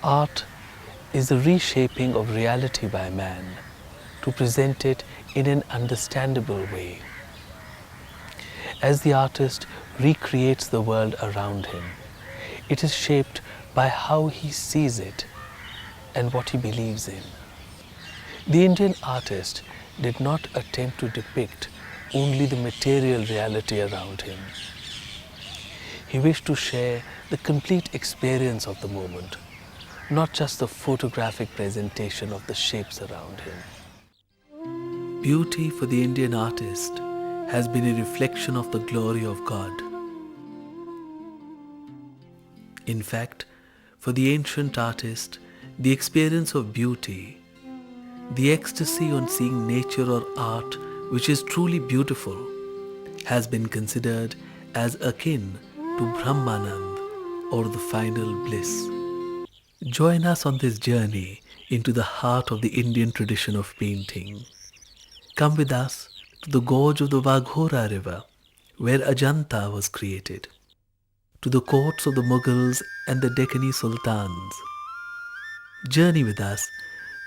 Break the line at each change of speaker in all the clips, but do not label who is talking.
Art is the reshaping of reality by man to present it in an understandable way. As the artist recreates the world around him, it is shaped by how he sees it and what he believes in. The Indian artist did not attempt to depict only the material reality around him. He wished to share the complete experience of the moment, not just the photographic presentation of the shapes around him. Beauty for the Indian artist has been a reflection of the glory of God. In fact, for the ancient artist, the experience of beauty, the ecstasy on seeing nature or art which is truly beautiful, has been considered as akin to Brahmanand or the final bliss. Join us on this journey into the heart of the Indian tradition of painting. Come with us to the gorge of the Vaghora river, where Ajanta was created, to the courts of the Mughals and the Dakini Sultans. Journey with us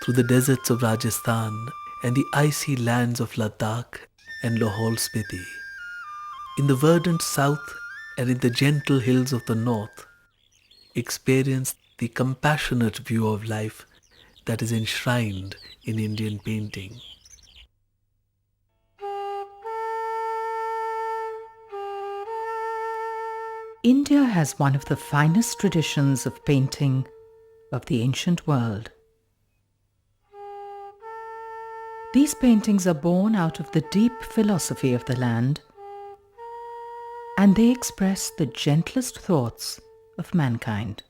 through the deserts of Rajasthan and the icy lands of Ladakh and Lahaul Spiti. In the verdant south and in the gentle hills of the north, experience the compassionate view of life that is enshrined in Indian painting.
India has one of the finest traditions of painting of the ancient world. These paintings are born out of the deep philosophy of the land, and they express the gentlest thoughts of mankind.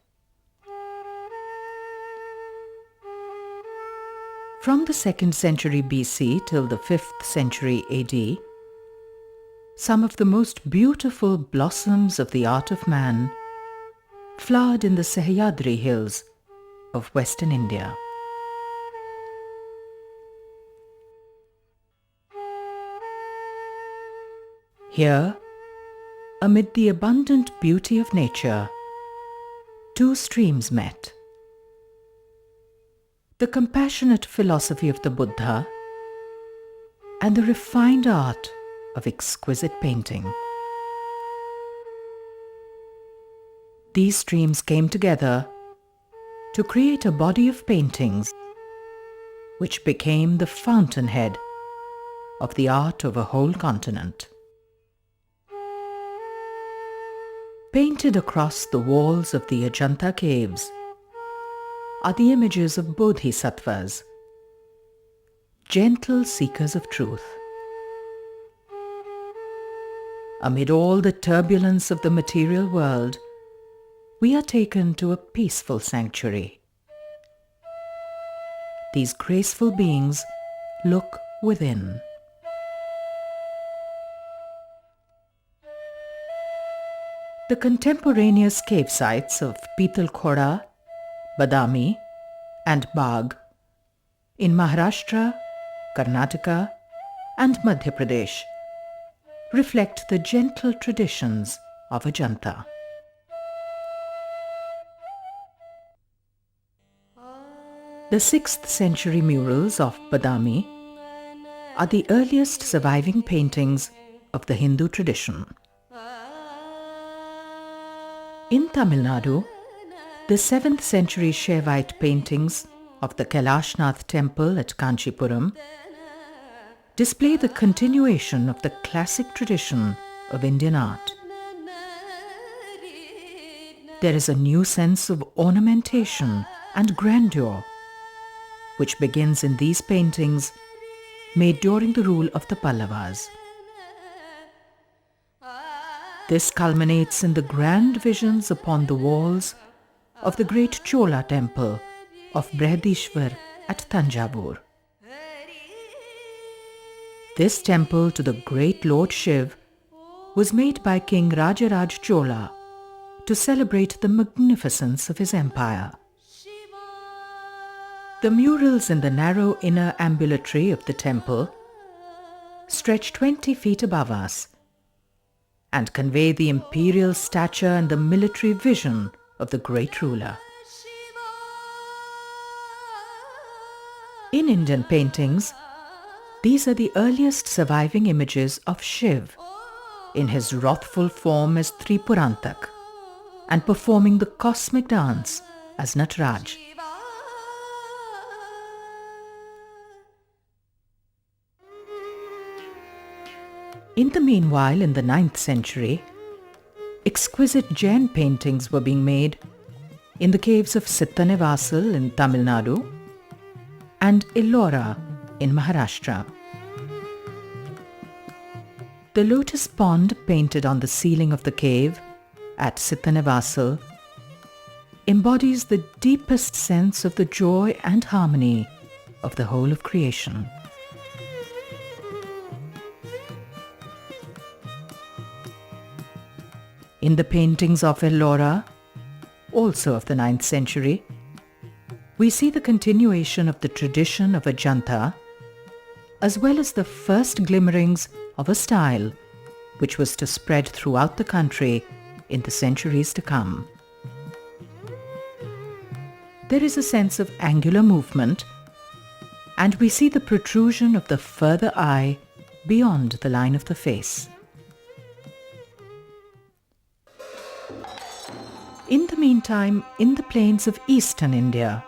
From the 2nd century BC till the 5th century AD, some of the most beautiful blossoms of the art of man flowered in the Sahyadri hills of Western India. Here, amid the abundant beauty of nature, two streams met. The compassionate philosophy of the Buddha and the refined art of exquisite painting. These streams came together to create a body of paintings which became the fountainhead of the art of a whole continent. Painted across the walls of the Ajanta caves are the images of bodhisattvas, gentle seekers of truth. Amid all the turbulence of the material world, we are taken to a peaceful sanctuary. These graceful beings look within. The contemporaneous cave sites of Pitalkhora, Badami and Bagh in Maharashtra, Karnataka and Madhya Pradesh reflect the gentle traditions of Ajanta. The 6th century murals of Badami are the earliest surviving paintings of the Hindu tradition. In Tamil Nadu, the 7th century Shaivite paintings of the Kailashnath temple at Kanchipuram display the continuation of the classic tradition of Indian art. There is a new sense of ornamentation and grandeur which begins in these paintings made during the rule of the Pallavas. This culminates in the grand visions upon the walls of the great Chola temple of Brihadishwar at Thanjavur. This temple to the great Lord Shiv was made by King Rajaraj Chola to celebrate the magnificence of his empire. The murals in the narrow inner ambulatory of the temple stretch 20 feet above us and convey the imperial stature and the military vision of the great ruler. In Indian paintings, these are the earliest surviving images of Shiv in his wrathful form as Tripurantak and performing the cosmic dance as Nataraj. In the meanwhile, in the 9th century, exquisite Jain paintings were being made in the caves of Sittanevasal in Tamil Nadu and Ellora in Maharashtra. The lotus pond painted on the ceiling of the cave at Sittanevasal embodies the deepest sense of the joy and harmony of the whole of creation. In the paintings of Ellora, also of the 9th century, we see the continuation of the tradition of Ajanta, as well as the first glimmerings of a style which was to spread throughout the country in the centuries to come. There is a sense of angular movement, and we see the protrusion of the further eye beyond the line of the face. In the meantime, in the plains of eastern India,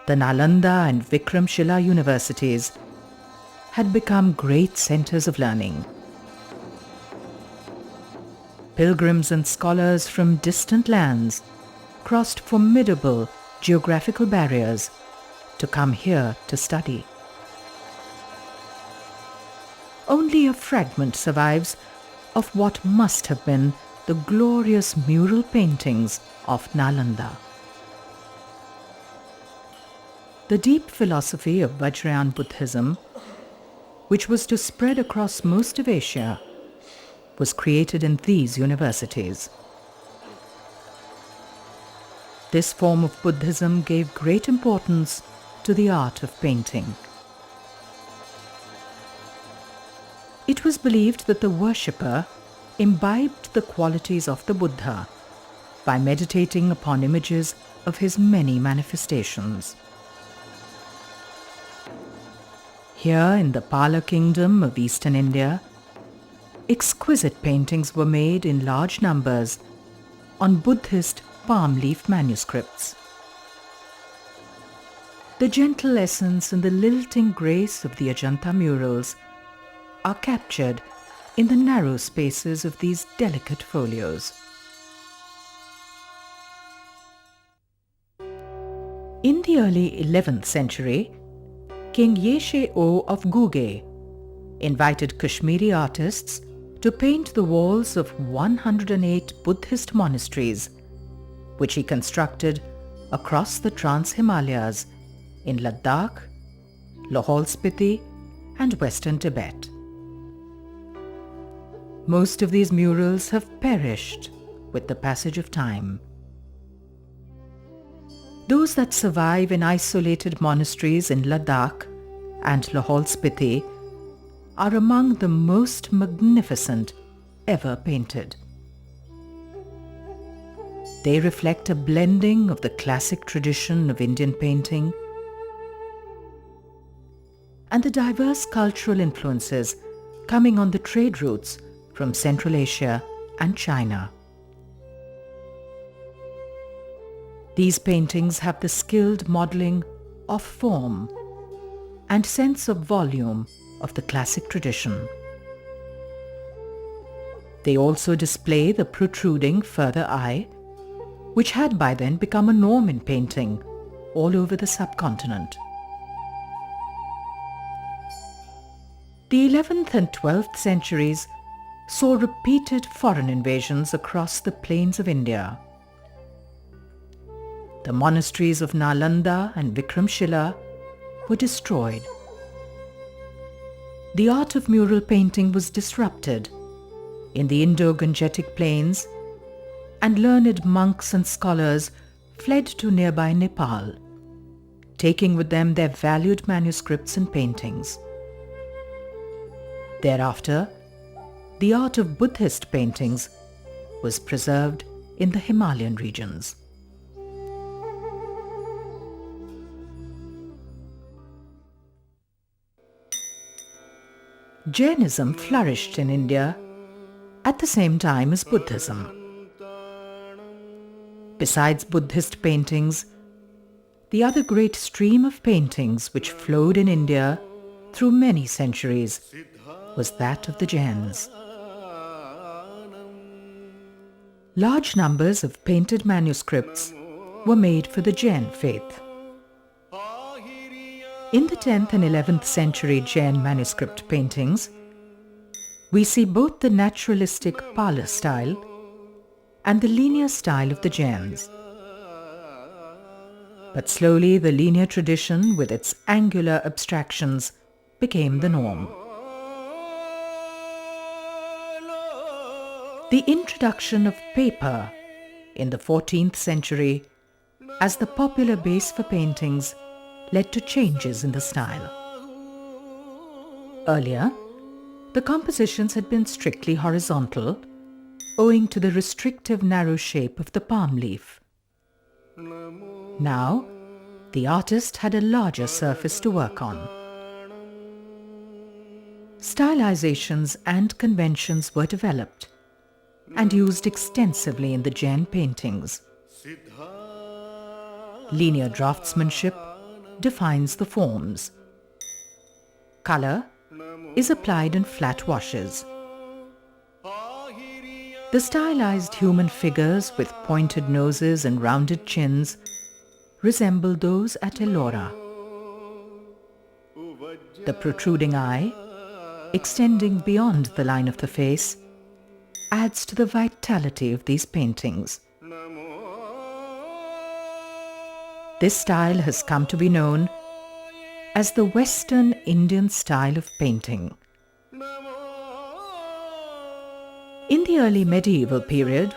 the Nalanda and Vikramshila universities had become great centers of learning. Pilgrims and scholars from distant lands crossed formidable geographical barriers to come here to study. Only a fragment survives of what must have been the glorious mural paintings of Nalanda. The deep philosophy of Vajrayana Buddhism, which was to spread across most of Asia, was created in these universities. This form of Buddhism gave great importance to the art of painting. It was believed that the worshipper imbibed the qualities of the Buddha by meditating upon images of his many manifestations. Here in the Pala kingdom of eastern India, exquisite paintings were made in large numbers on Buddhist palm leaf manuscripts. The gentle essence and the lilting grace of the Ajanta murals are captured in the narrow spaces of these delicate folios. In the early 11th century, King Yeshe-O of Guge invited Kashmiri artists to paint the walls of 108 Buddhist monasteries, which he constructed across the Trans-Himalayas in Ladakh, Lahaul Spiti, and western Tibet. Most of these murals have perished with the passage of time. Those that survive in isolated monasteries in Ladakh and Lahaul Spiti are among the most magnificent ever painted. They reflect a blending of the classic tradition of Indian painting and the diverse cultural influences coming on the trade routes from Central Asia and China. These paintings have the skilled modeling of form and sense of volume of the classic tradition. They also display the protruding further eye, which had by then become a norm in painting all over the subcontinent. The 11th and 12th centuries saw repeated foreign invasions across the plains of India. The monasteries of Nalanda and Vikramshila were destroyed. The art of mural painting was disrupted in the Indo-Gangetic plains, and learned monks and scholars fled to nearby Nepal, taking with them their valued manuscripts and paintings. Thereafter, the art of Buddhist paintings was preserved in the Himalayan regions. Jainism flourished in India at the same time as Buddhism. Besides Buddhist paintings, the other great stream of paintings which flowed in India through many centuries was that of the Jains. Large numbers of painted manuscripts were made for the Jain faith. In the 10th and 11th century Jain manuscript paintings, we see both the naturalistic Pala style and the linear style of the Jains. But slowly the linear tradition with its angular abstractions became the norm. The introduction of paper in the 14th century as the popular base for paintings led to changes in the style. Earlier, the compositions had been strictly horizontal, owing to the restrictive narrow shape of the palm leaf. Now, the artist had a larger surface to work on. Stylizations and conventions were developed and used extensively in the Jain paintings. Linear draftsmanship defines the forms. Color is applied in flat washes. The stylized human figures with pointed noses and rounded chins resemble those at Ellora. The protruding eye, extending beyond the line of the face, adds to the vitality of these paintings. This style has come to be known as the Western Indian style of painting. In the early medieval period,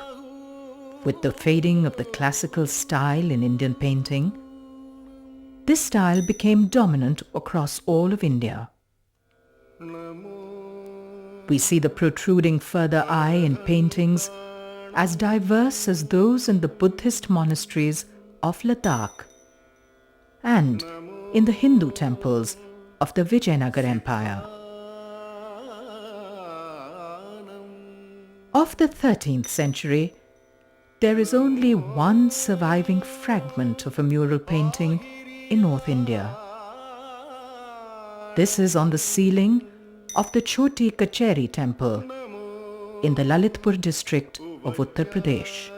with the fading of the classical style in Indian painting, this style became dominant across all of India. We see the protruding further eye in paintings as diverse as those in the Buddhist monasteries of Ladakh and in the Hindu temples of the Vijayanagar Empire. Of the 13th century, there is only one surviving fragment of a mural painting in North India. This is on the ceiling of the Choti Kacheri temple in the Lalitpur district of Uttar Pradesh.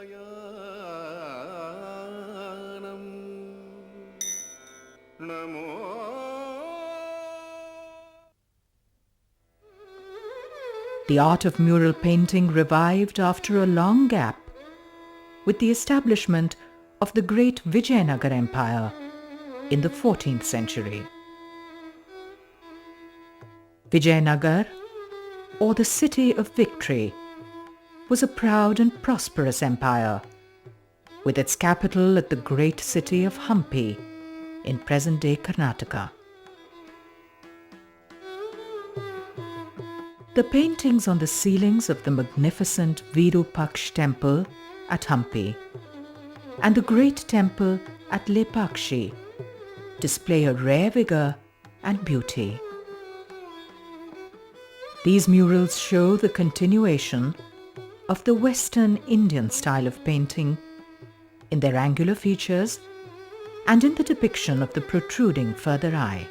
The art of mural painting revived after a long gap with the establishment of the great Vijayanagar Empire in the 14th century. Vijayanagar, or the City of Victory, was a proud and prosperous empire, with its capital at the great city of Hampi in present-day Karnataka. The paintings on the ceilings of the magnificent Virupaksh temple at Hampi and the great temple at Lepakshi display a rare vigor and beauty. These murals show the continuation of the Western Indian style of painting in their angular features and in the depiction of the protruding further eye.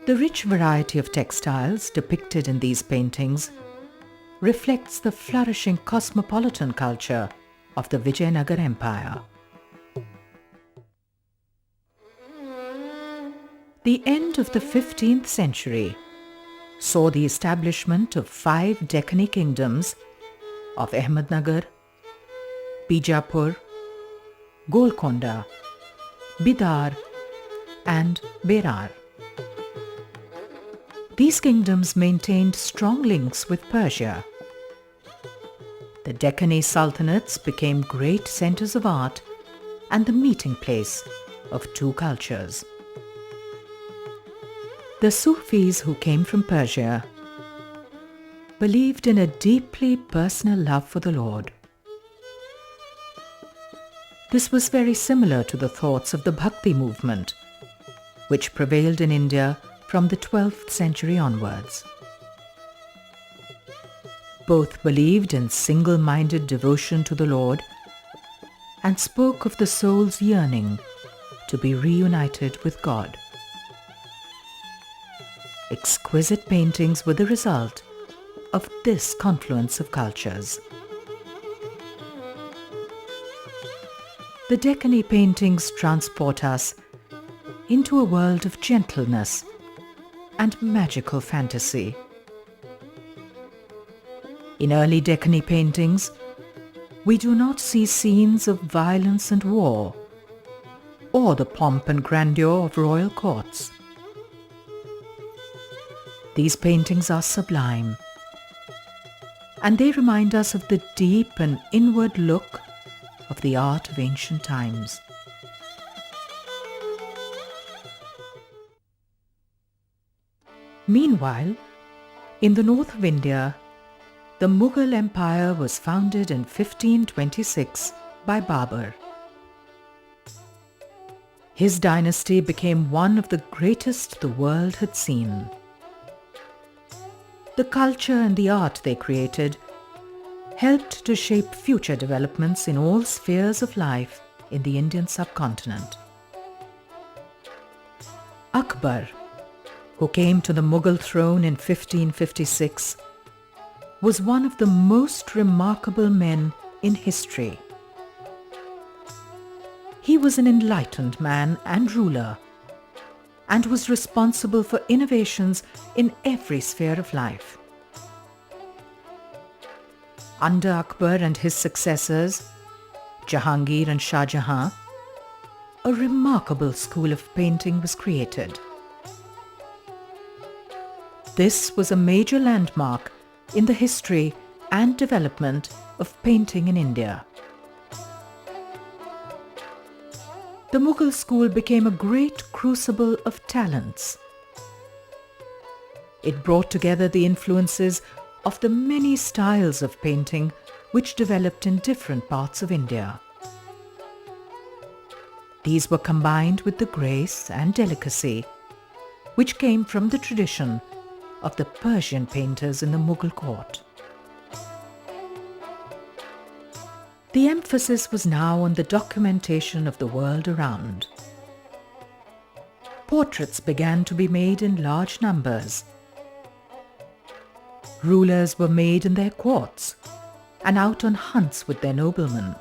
The rich variety of textiles depicted in these paintings reflects the flourishing cosmopolitan culture of the Vijayanagar Empire. The end of the 15th century saw the establishment of 5 Deccan kingdoms of Ahmednagar, Bijapur, Golconda, Bidar and Berar. These kingdoms maintained strong links with Persia. The Deccan sultanates became great centers of art and the meeting place of two cultures. The Sufis who came from Persia believed in a deeply personal love for the Lord. This was very similar to the thoughts of the Bhakti movement, which prevailed in India from the 12th century onwards. Both believed in single-minded devotion to the Lord and spoke of the soul's yearning to be reunited with God. Exquisite paintings were the result of this confluence of cultures. The Dakini paintings transport us into a world of gentleness and magical fantasy. In early Dakini paintings, we do not see scenes of violence and war, or the pomp and grandeur of royal courts. These paintings are sublime, and they remind us of the deep and inward look of the art of ancient times. Meanwhile, in the north of India, the Mughal Empire was founded in 1526 by Babur. His dynasty became one of the greatest the world had seen. The culture and the art they created helped to shape future developments in all spheres of life in the Indian subcontinent. Akbar, who came to the Mughal throne in 1556, was one of the most remarkable men in history. He was an enlightened man and ruler, and was responsible for innovations in every sphere of life. Under Akbar and his successors, Jahangir and Shah Jahan, a remarkable school of painting was created. This was a major landmark in the history and development of painting in India. The Mughal School became a great crucible of talents. It brought together the influences of the many styles of painting which developed in different parts of India. These were combined with the grace and delicacy which came from the tradition of the Persian painters in the Mughal court. The emphasis was now on the documentation of the world around. Portraits began to be made in large numbers. Rulers were made in their courts and out on hunts with their noblemen.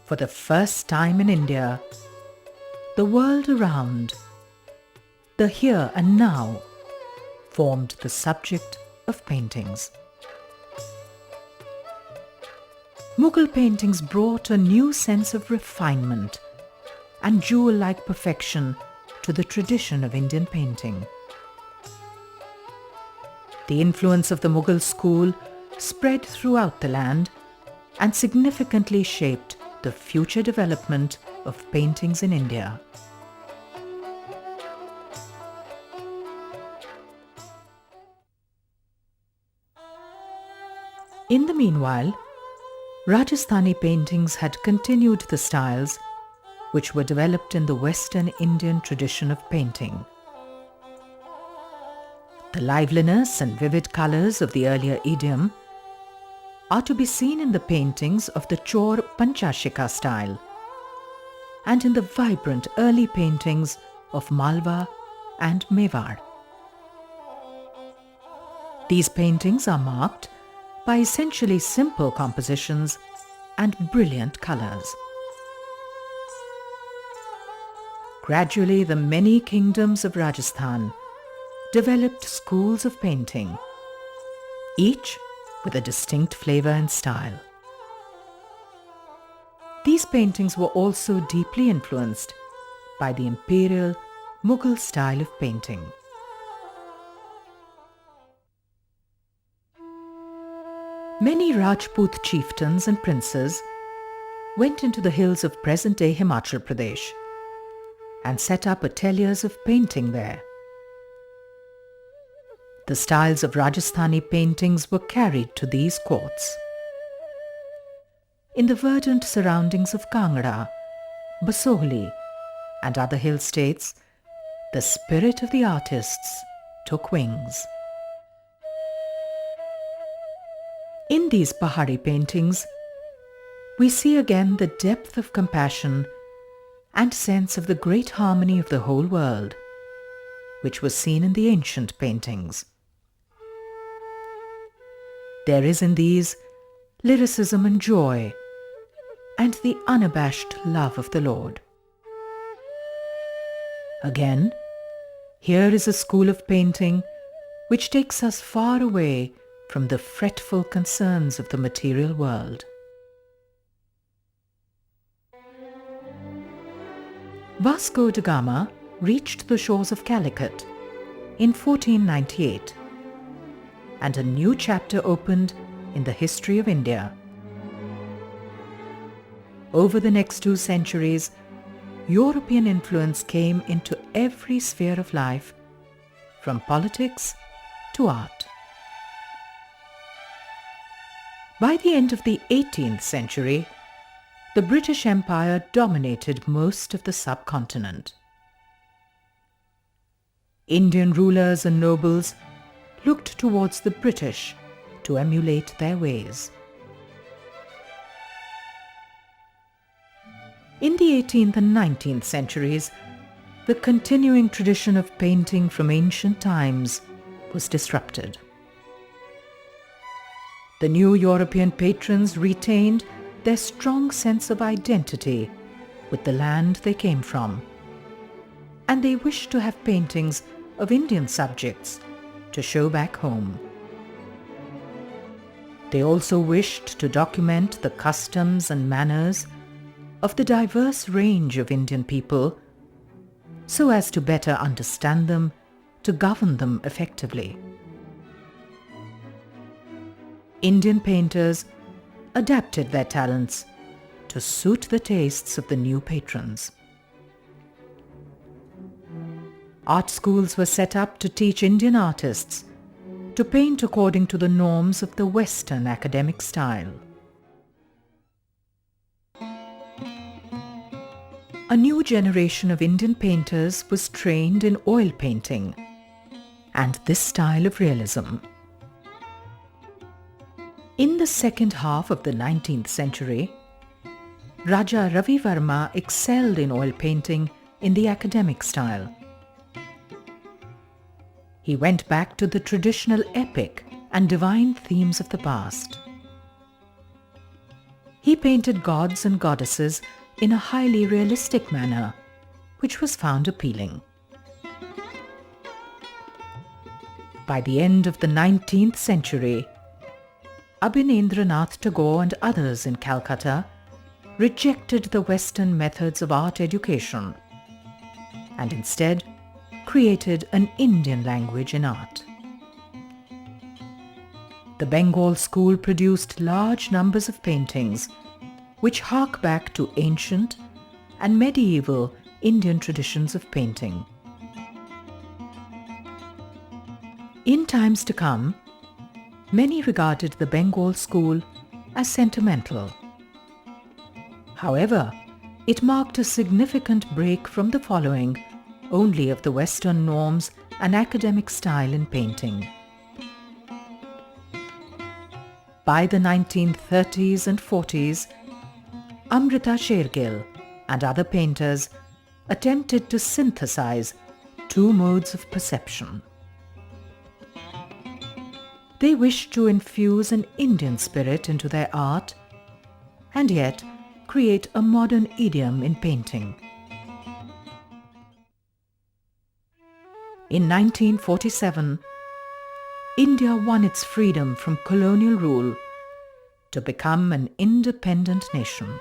For the first time in India, the world around, the here and now, formed the subject of paintings. Mughal paintings brought a new sense of refinement and jewel-like perfection to the tradition of Indian painting. The influence of the Mughal school spread throughout the land and significantly shaped the future development of paintings in India. In the meanwhile, Rajasthani paintings had continued the styles which were developed in the Western Indian tradition of painting. The liveliness and vivid colours of the earlier idiom are to be seen in the paintings of the Chor Panchashika style and in the vibrant early paintings of Malwa and Mewar. These paintings are marked by essentially simple compositions and brilliant colours. Gradually, the many kingdoms of Rajasthan developed schools of painting, each with a distinct flavour and style. These paintings were also deeply influenced by the imperial Mughal style of painting. Many Rajput chieftains and princes went into the hills of present-day Himachal Pradesh and set up ateliers of painting there. The styles of Rajasthani paintings were carried to these courts. In the verdant surroundings of Kangra, Basohli, and other hill states, the spirit of the artists took wings. In these Pahari paintings, we see again the depth of compassion and sense of the great harmony of the whole world, which was seen in the ancient paintings. There is in these lyricism and joy, and the unabashed love of the Lord. Again, here is a school of painting which takes us far away from the fretful concerns of the material world. Vasco da Gama reached the shores of Calicut in 1498, and a new chapter opened in the history of India. Over the next 2 centuries, European influence came into every sphere of life, from politics to art. By the end of the 18th century, the British Empire dominated most of the subcontinent. Indian rulers and nobles looked towards the British to emulate their ways. In the 18th and 19th centuries, the continuing tradition of painting from ancient times was disrupted. The new European patrons retained their strong sense of identity with the land they came from, and they wished to have paintings of Indian subjects to show back home. They also wished to document the customs and manners of the diverse range of Indian people so as to better understand them, to govern them effectively. Indian painters adapted their talents to suit the tastes of the new patrons. Art schools were set up to teach Indian artists to paint according to the norms of the Western academic style. A new generation of Indian painters was trained in oil painting and this style of realism. In the second half of the 19th century, Raja Ravi Varma excelled in oil painting in the academic style. He went back to the traditional epic and divine themes of the past. He painted gods and goddesses in a highly realistic manner, which was found appealing. By the end of the 19th century, Abhinendranath Tagore and others in Calcutta rejected the Western methods of art education and instead created an Indian language in art. The Bengal School produced large numbers of paintings which hark back to ancient and medieval Indian traditions of painting. In times to come, many regarded the Bengal School as sentimental. However, it marked a significant break from the following only of the Western norms and academic style in painting. By the 1930s and 40s, Amrita Shergill and other painters attempted to synthesize 2 modes of perception. They wished to infuse an Indian spirit into their art and yet create a modern idiom in painting. In 1947, India won its freedom from colonial rule to become an independent nation.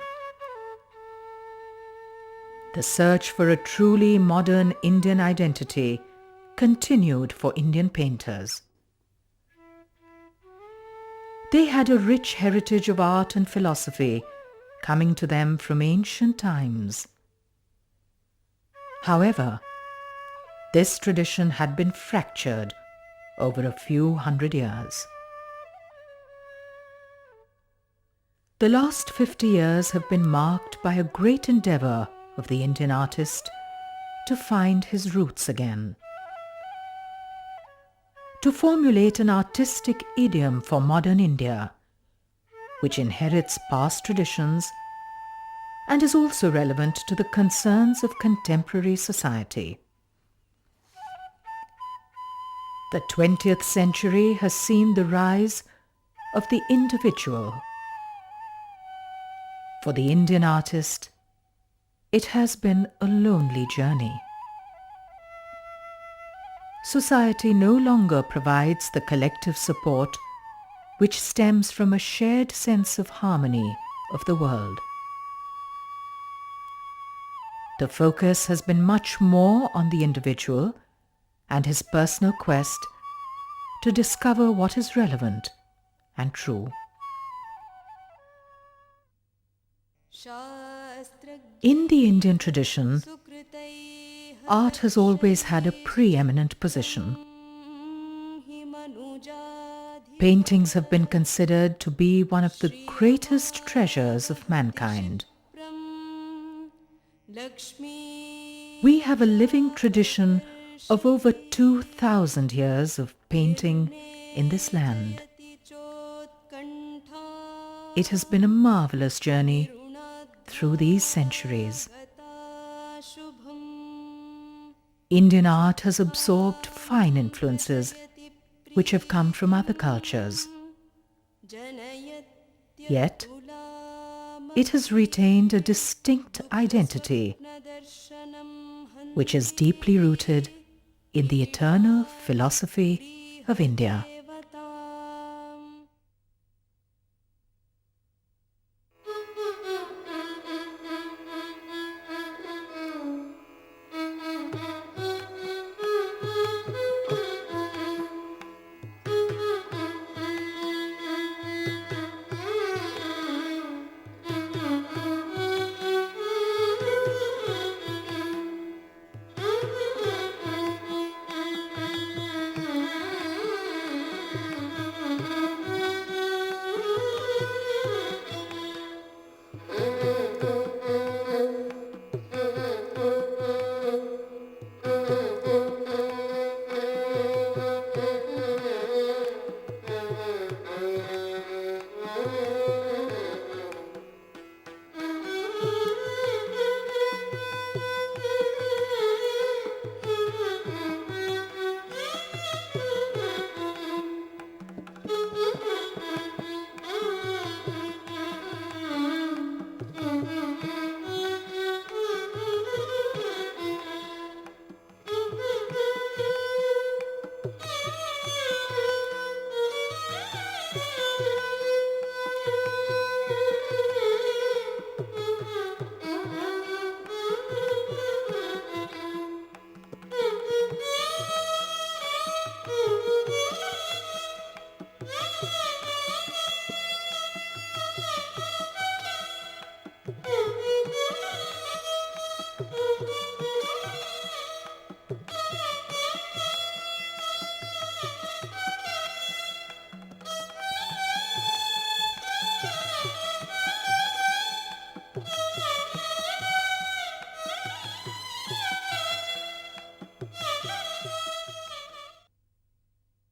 The search for a truly modern Indian identity continued for Indian painters. They had a rich heritage of art and philosophy coming to them from ancient times. However, this tradition had been fractured over a few hundred years. The last 50 years have been marked by a great endeavor of the Indian artist to find his roots again, to formulate an artistic idiom for modern India, which inherits past traditions and is also relevant to the concerns of contemporary society. The 20th century has seen the rise of the individual. For the Indian artist, it has been a lonely journey. Society no longer provides the collective support which stems from a shared sense of harmony of the world. The focus has been much more on the individual and his personal quest to discover what is relevant and true. In the Indian tradition, art has always had a preeminent position. Paintings have been considered to be one of the greatest treasures of mankind. We have a living tradition of over 2,000 years of painting in this land. It has been a marvelous journey through these centuries. Indian art has absorbed fine influences which have come from other cultures. Yet, it has retained a distinct identity, which is deeply rooted in the eternal philosophy of India.